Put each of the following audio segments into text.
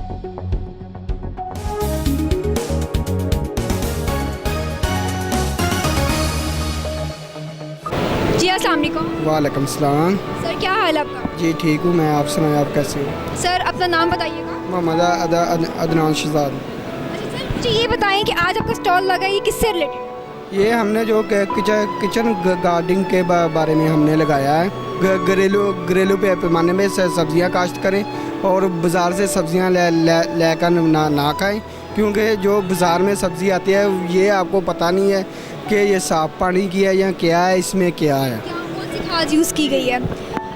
जी अस्सलाम वालेकुम। वालेकुम सलाम। सर क्या हाल है आपका? जी ठीक हूँ मैं, आप सुनाएं आप कैसे हैं? सर अपना नाम बताइएगा। मोहम्मद अदनान शहजाद। अच्छा सर मुझे ये बताएं कि आज आपका स्टॉल लगा है, ये किससे रिलेटेड है? ये हमने जो किचन गार्डनिंग के बारे में हमने लगाया है। घरेलू पैमाने में सब्जियां काश्त करें और बाज़ार से सब्जियां लेकर ना खाएं, क्योंकि जो बाज़ार में सब्ज़ी आती है ये आपको पता नहीं है कि ये साफ़ पानी की है या क्या है, इसमें क्या है, क्या कौन सी खाद यूज़ की गई है।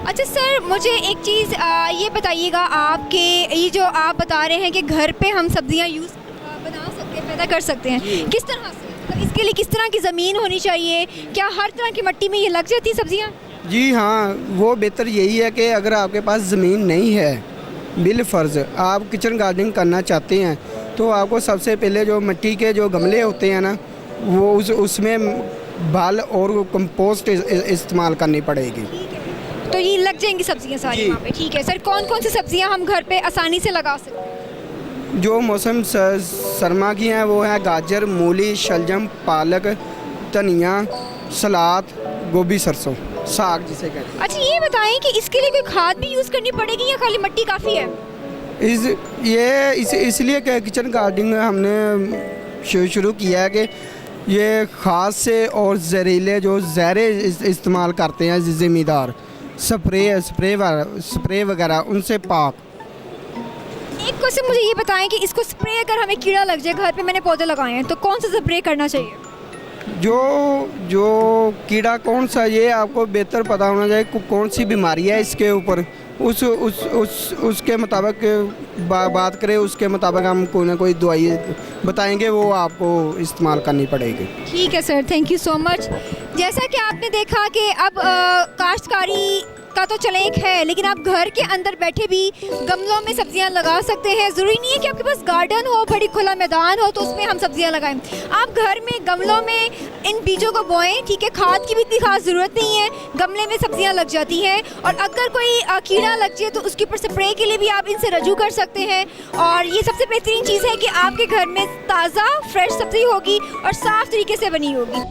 अच्छा सर मुझे एक चीज़ ये बताइएगा, आपके ये जो आप बता रहे हैं कि घर पे हम सब्जियां बना सकते हैं, पैदा कर सकते हैं, किस तरह से? मतलब इसके लिए किस तरह की ज़मीन होनी चाहिए? क्या हर तरह की मिट्टी में ये लग जाती है सब्जियां? जी हाँ, वो बेहतर यही है कि अगर आपके पास ज़मीन नहीं है, बिल फ़र्ज़ आप किचन गार्डनिंग करना चाहते हैं, तो आपको सबसे पहले जो मिट्टी के जो गमले होते हैं ना, वो उसमें बाल और कंपोस्ट इस्तेमाल करनी पड़ेगी। तो ये लग जाएंगी सब्जियां सारी वहाँ पे? ठीक है सर, कौन कौन सी सब्जियां हम घर पे आसानी से लगा सकते हैं? जो मौसम सरमा की हैं वो है गाजर, मूली, शलजम, पालक, धनिया, सलाद, गोभी, सरसों, साग जिसे कहते हैं। अच्छा ये बताएं कि इसके लिए कोई खाद भी यूज़ करनी पड़ेगी या खाली मिट्टी काफ़ी है? इसलिए किचन गार्डनिंग हमने शुरू किया है कि ये ख़ास से और जहरीले जो ज़हरे इस्तेमाल करते हैं ज़िम्मेदार स्प्रे वगैरह उनसे पाक। एक क्वेश्चन मुझे ये बताएं कि इसको स्प्रे अगर हमें कीड़ा लग जाए, घर पे मैंने पौधे लगाए हैं, तो कौन सा स्प्रे करना चाहिए? जो कीड़ा कौन सा, ये आपको बेहतर पता होना चाहिए कौन सी बीमारी है इसके ऊपर, उसके मुताबिक बात करें, उसके मुताबिक हम कोई ना कोई दवाई बताएंगे, वो आपको इस्तेमाल करनी पड़ेगी। ठीक है sir, thank you so much. जैसा कि आपने देखा कि अब काश्तकारी का तो चलें है, लेकिन आप घर के अंदर बैठे भी गमलों में सब्जियां लगा सकते हैं। ज़रूरी नहीं है कि आपके पास गार्डन हो, बड़ी खुला मैदान हो तो उसमें हम सब्जियां लगाएं। आप घर में गमलों में इन बीजों को बोएं, ठीक है, खाद की भी इतनी खास ज़रूरत नहीं है, गमले में सब्जियां लग जाती हैं। और अगर कोई कीड़ा लग जाए तो उसके ऊपर स्प्रे के लिए भी आप इनसे रजू कर सकते हैं। और ये सबसे बेहतरीन चीज़ है कि आपके घर में ताज़ा फ्रेश सब्ज़ी होगी और साफ़ तरीके से बनी होगी।